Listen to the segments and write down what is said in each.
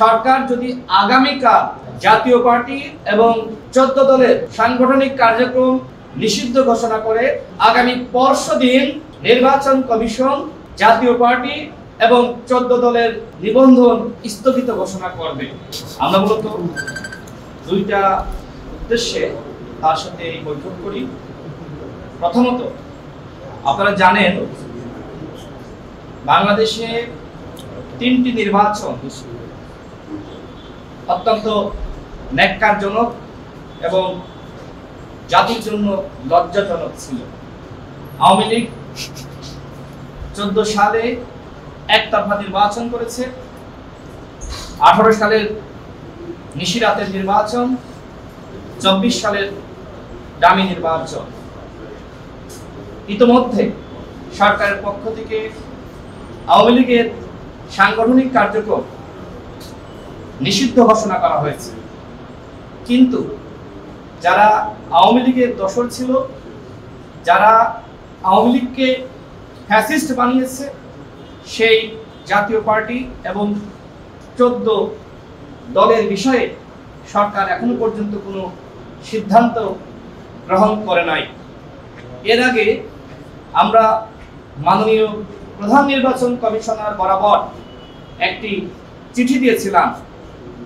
সরকার যদি আগামীকাল জাতীয় পার্টি এবং 14 দলের সাংগঠনিক কার্যক্রম নিষিদ্ধ ঘোষণা করে আগামী পরশুদিন নির্বাচন কমিশন জাতীয় পার্টি এবং 14 দলের নিবন্ধন স্থগিত ঘোষণা করবে। আমরা মূলত দুইটা উদ্দেশ্যে তার সাথে এই বৈঠক করি। প্রথমত, আপনারা জানেন বাংলাদেশে 3টি নির্বাচন অত্যন্ত ন্যাক্কারজনক এবং জাতির জন্য লজ্জাজনক ছিল। আওয়ামী লীগ 14 সালে একতরফা নির্বাচন করেছে, 18 সালের নিশিরাতের নির্বাচন, 24 সালের ডামি নির্বাচন। ইতোমধ্যে সরকারের পক্ষ থেকে আওয়ামী লীগের সাংগঠনিক কার্যক্রম নিষিদ্ধ ঘোষণা করা হয়েছে, কিন্তু যারা আওয়ামী লীগের দোসর ছিল, যারা আওয়ামী লীগকে ফ্যাসিস্ট বানিয়েছে, সেই জাতীয় পার্টি এবং 14 দলের বিষয়ে সরকার এখনো পর্যন্ত কোনো সিদ্ধান্ত গ্রহণ করে নাই। এর আগে আমরা মাননীয় প্রধান নির্বাচন কমিশনার বরাবর একটি চিঠি দিয়েছিলাম,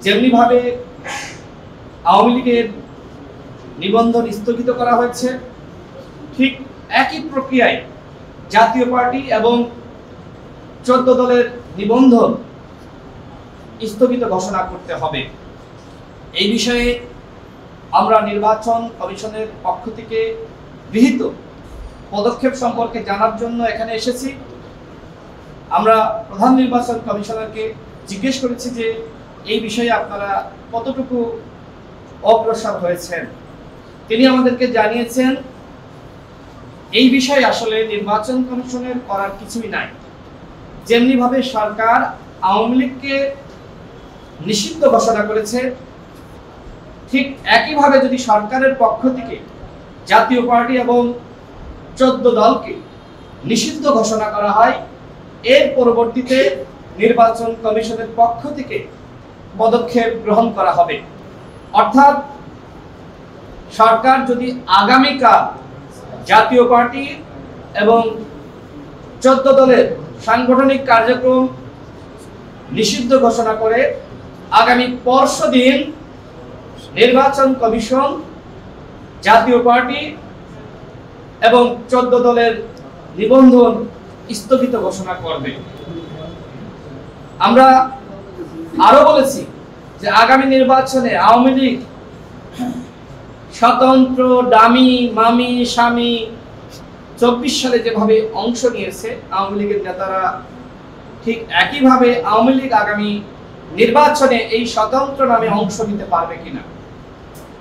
যেমনিভাবে আওয়ামী লীগের নিবন্ধন স্থগিত করা হয়েছে, ঠিক একই প্রক্রিয়ায় জাতীয় পার্টি এবং 14 দলের নিবন্ধন স্থগিত ঘোষণা করতে হবে। এই বিষয়ে আমরা নির্বাচন কমিশনের পক্ষ থেকে গৃহীত পদক্ষেপ সম্পর্কে জানার জন্য এখানে এসেছি। আমরা প্রধান নির্বাচন কমিশনারকে জিজ্ঞেস করেছি যে এই বিষয়ে আপনারা কতটুকু অগ্রসর হয়েছেন। তিনি আমাদেরকে জানিয়েছেন এই বিষয়ে আসলে নির্বাচন কমিশনের করার কিছুই নাই। যেমনিভাবে সরকার আওয়ামী লীগকে নিষিদ্ধ ঘোষণা করেছে, ঠিক একইভাবে যদি সরকারের পক্ষ থেকে জাতীয় পার্টি এবং 14 দলকে নিষিদ্ধ ঘোষণা করা হয়, এর পরবর্তীতে নির্বাচন কমিশনের পক্ষ থেকে পদক্ষেপ গ্রহণ করা হবে। অর্থাৎ সরকার যদি আগামীকাল জাতীয় পার্টি এবং 14 দলের সাংগঠনিক কার্যক্রম নিষিদ্ধ ঘোষণা করে আগামী পরশুদিন নির্বাচন কমিশন জাতীয় পার্টি এবং 14 দলের নিবন্ধন স্থগিত ঘোষণা করবে। আমরা আরো বলেছি যে আগামী নির্বাচনে আওয়ামী লীগ স্বতন্ত্র ডামি মামি স্বামী 24 সালে যেভাবে অংশ নিয়েছে আওয়ামী লীগের নেতারা, ঠিক একইভাবে আওয়ামী লীগ আগামী নির্বাচনে এই স্বতন্ত্র নামে অংশ নিতে পারবে কিনা।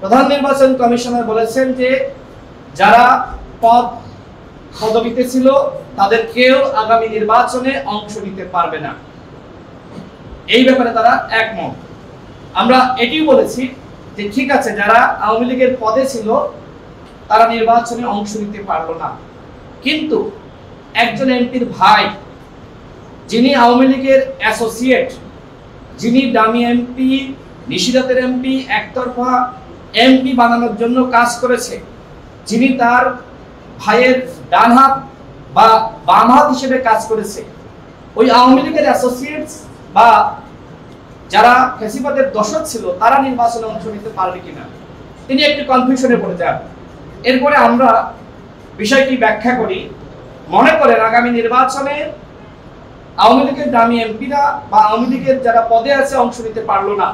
প্রধান নির্বাচন কমিশনার বলেছেন যে যারা পদবিতে ছিল তাদের কেউ আগামী নির্বাচনে অংশ নিতে পারবে না, এই ব্যাপারে তারা একমত। আমরা এটিও বলেছি যে ঠিক আছে, যারা আওয়ামী লীগের পদে ছিল তারা নির্বাচনে অংশ নিতে পারলো না, কিন্তু একজন এমপির ভাই যিনি আওয়ামী লীগের অ্যাসোসিয়েট, যিনি ডামি এমপি, নিশিরাতের এমপি, একতরফা এমপি বানানোর জন্য কাজ করেছে, যিনি তার ভাইয়ের ডান হাত বা বাম হাত হিসেবে কাজ করেছে, ওই আওয়ামী লীগের অ্যাসোসিয়েটস বা যারা ফ্যাসিবাদের দোসর ছিল তারা নির্বাচনে অংশ নিতে পারবে কিনা, তিনি একটু কনফিউশনে পড়ে যান। এরপরে আমরা বিষয়টি ব্যাখ্যা করি। মনে করেন আগামী নির্বাচনে আওয়ামী লীগের দামি এমপিরা বা আওয়ামী লীগের যারা পদে আছে অংশ নিতে পারলো না,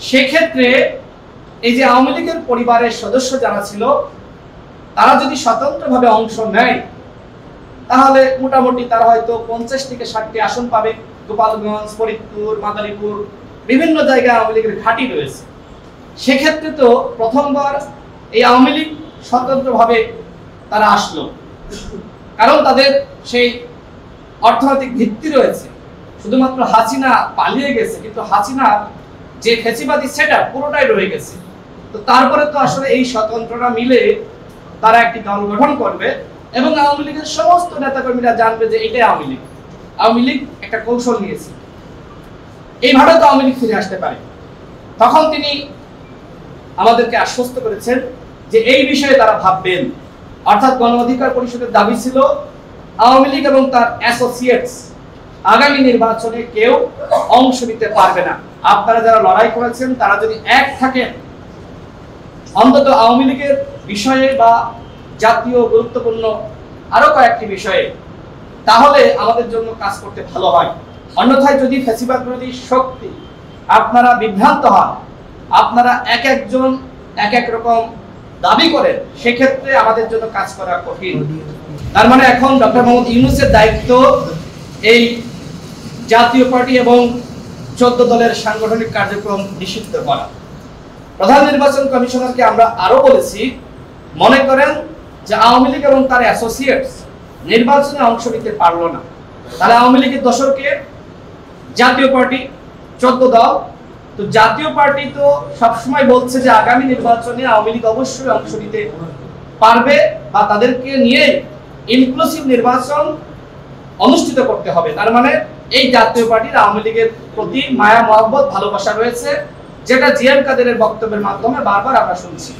সেক্ষেত্রে এই যে আওয়ামী লীগের পরিবারের সদস্য যারা ছিল তারা যদি স্বতন্ত্রভাবে অংশ নেয়, তাহলে মোটামুটি তারা হয়তো 50 থেকে 60টি আসন পাবে। গোপালগঞ্জ, ফরিদপুর, মাদারীপুর বিভিন্ন জায়গায় আওয়ামী লীগের ঘাঁটি রয়েছে। সেক্ষেত্রে তো প্রথমবার এই আওয়ামী লীগ স্বতন্ত্রভাবে তারা আসলো, কারণ তাদের সেই অর্থনৈতিক ভিত্তি রয়েছে। শুধুমাত্র হাসিনা পালিয়ে গেছে, কিন্তু হাসিনা যে ফ্যাসিবাদী সেটআপ পুরোটাই রয়ে গেছে। তো তারপরে তো আসলে এই স্বতন্ত্ররা মিলে তারা একটি দল গঠন করবে এবং আওয়ামী লীগের সমস্ত নেতাকর্মীরা জানবে যে এটাই আওয়ামী লীগ। আওয়ামী লীগ একটা কৌশল নিয়েছে। এইভাবে তো আওয়ামী লীগ ফিরে আসতে পারে। তখন তিনি আমাদেরকে আশ্বস্ত করেছেন যে এই বিষয়ে তারা ভাববেন। অর্থাৎ গণ অধিকার পরিষদের দাবি ছিল আওয়ামী লীগ এবং তার অ্যাসোসিয়েটস আগামী নির্বাচনে কেউ অংশ নিতে পারবে না। আপনারা যারা লড়াই করেছেন তারা যদি এক থাকেন, অন্তত আওয়ামী লীগের বিষয়ে বা জাতীয় গুরুত্বপূর্ণ আরো কয়েকটি বিষয়ে, তাহলে আমাদের জন্য কাজ করতে ভালো হয়। অন্যথায় যদি ফ্যাসিবাদ বিরোধী শক্তি আপনারা বিভ্রান্ত হন, আপনারা এক একজন এক এক রকম দাবি করেন, সেক্ষেত্রে আমাদের জন্য কাজ করা কঠিন। তার মানে এখন ডক্টর মোহাম্মদ ইউনূসের দায়িত্ব এই জাতীয় পার্টি এবং 14 দলের সাংগঠনিক কার্যক্রম নিষিদ্ধ করা। প্রধান নির্বাচন কমিশনারকে আমরা আরো বলেছি, মনে করেন যে আওয়ামী লীগ এবং তার অ্যাসোসিয়েটস নির্বাচনে অংশ নিতে পারলো না, তাহলে আওয়ামী লীগের দোসরকে জাতীয় পার্টি 14 দল, তো জাতীয় পার্টি তো সবসময় বলছে যে আগামী নির্বাচনে আওয়ামী লীগ অবশ্যই অংশ নিতে পারবে বা তাদেরকে নিয়ে ইনক্লুসিভ নির্বাচন অনুষ্ঠিত করতে হবে। তার মানে এই জাতীয় পার্টির আওয়ামী লীগের প্রতি মায়া মহব্বত ভালোবাসা রয়েছে, যেটা জিএম কাদেরের বক্তব্যের মাধ্যমে বারবার আমরা শুনছি।